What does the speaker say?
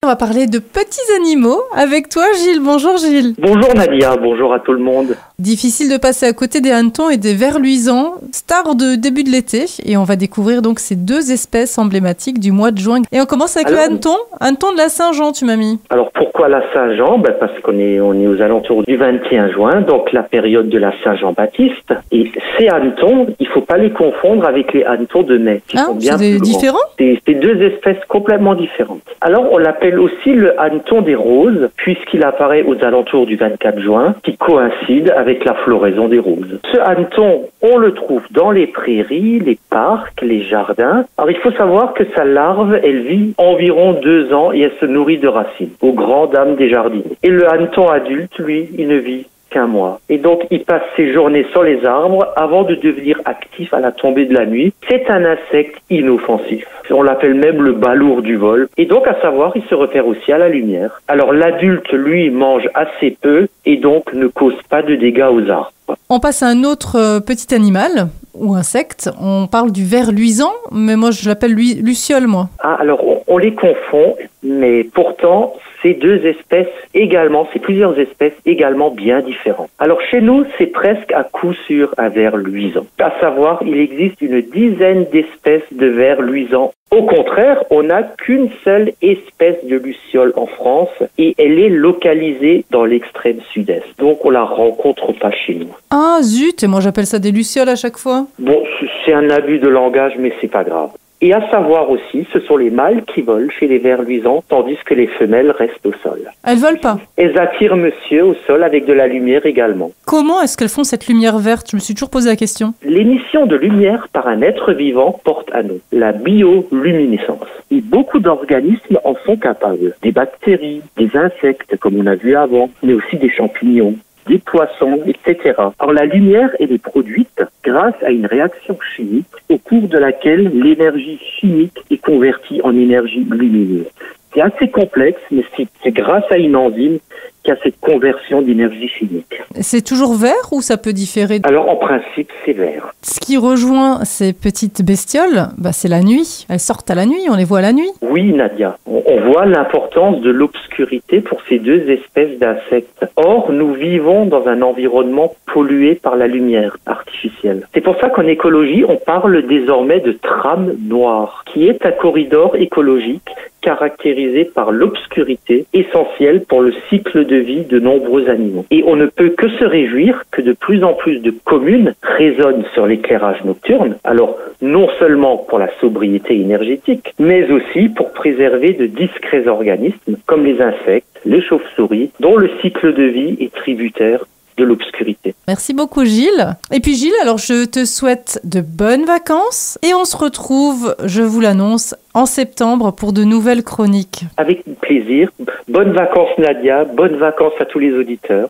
On va parler de petits animaux avec toi, Gilles. Bonjour, Gilles. Bonjour Nadia, bonjour à tout le monde. Difficile de passer à côté des hannetons et des vers luisants, stars de début de l'été. Et on va découvrir donc ces deux espèces emblématiques du mois de juin. Et on commence avec le hanneton de la Saint-Jean, tu m'as mis. Alors pourquoi la Saint-Jean? Parce qu'on est aux alentours du 21 juin, donc la période de la Saint-Jean-Baptiste. Et ces hannetons, il ne faut pas les confondre avec les hannetons de mai, qui sont bien plus grands. Différent? C'est deux espèces complètement différentes. Alors on l'appelle aussi le hanneton des roses, puisqu'il apparaît aux alentours du 24 juin, qui coïncide avec la floraison des roses. Ce hanneton, on le trouve dans les prairies, les parcs, les jardins. Alors il faut savoir que sa larve, elle vit environ 2 ans et elle se nourrit de racines, aux grandes dames des jardiniers. Et le hanneton adulte, lui, il ne vit qu'un mois. Et donc, il passe ses journées sur les arbres avant de devenir actif à la tombée de la nuit. C'est un insecte inoffensif. On l'appelle même le balourd du vol. Et donc, à savoir, il se repère aussi à la lumière. Alors, l'adulte, lui, mange assez peu et donc ne cause pas de dégâts aux arbres. On passe à un autre petit animal ou insecte. On parle du ver luisant, mais moi, je l'appelle luciole, moi. Ah, alors, on les confond, mais pourtant, ces deux espèces également, ces plusieurs espèces également bien différentes. Alors chez nous, c'est presque à coup sûr un ver luisant. À savoir, il existe une dizaine d'espèces de vers luisants. Au contraire, on n'a qu'une seule espèce de luciole en France et elle est localisée dans l'extrême sud-est. Donc on la rencontre pas chez nous. Ah zut, et moi j'appelle ça des lucioles à chaque fois. Bon, c'est un abus de langage, mais c'est pas grave. Et à savoir aussi, ce sont les mâles qui volent chez les vers luisants, tandis que les femelles restent au sol. Elles volent pas? Elles attirent monsieur au sol avec de la lumière également. Comment est-ce qu'elles font cette lumière verte? Je me suis toujours posé la question. L'émission de lumière par un être vivant porte un nom, la bioluminescence. Et beaucoup d'organismes en sont capables. Des bactéries, des insectes, comme on a vu avant, mais aussi des champignons, des poissons, etc. Alors la lumière, elle est produite grâce à une réaction chimique au cours de laquelle l'énergie chimique est convertie en énergie lumineuse. C'est assez complexe, mais c'est grâce à une enzyme qu'il y a cette conversion d'énergie chimique. C'est toujours vert ou ça peut différer? Alors en principe, c'est vert. Ce qui rejoint ces petites bestioles, c'est la nuit. Elles sortent à la nuit, on les voit la nuit. Oui, Nadia. On voit l'importance de l'obscurité pour ces deux espèces d'insectes. Or, nous vivons dans un environnement pollué par la lumière artificielle. C'est pour ça qu'en écologie, on parle désormais de trame noire, qui est un corridor écologique caractérisé par l'obscurité, essentielle pour le cycle de vie de nombreux animaux. Et on ne peut que se réjouir que de plus en plus de communes raisonnent sur l'éclairage nocturne, alors non seulement pour la sobriété énergétique, mais aussi pour préserver de discrets organismes comme les insectes, les chauves-souris, dont le cycle de vie est tributaire de l'obscurité. Merci beaucoup Gilles. Et puis Gilles, alors je te souhaite de bonnes vacances et on se retrouve, je vous l'annonce, en septembre pour de nouvelles chroniques. Avec plaisir. Bonnes vacances Nadia, bonnes vacances à tous les auditeurs.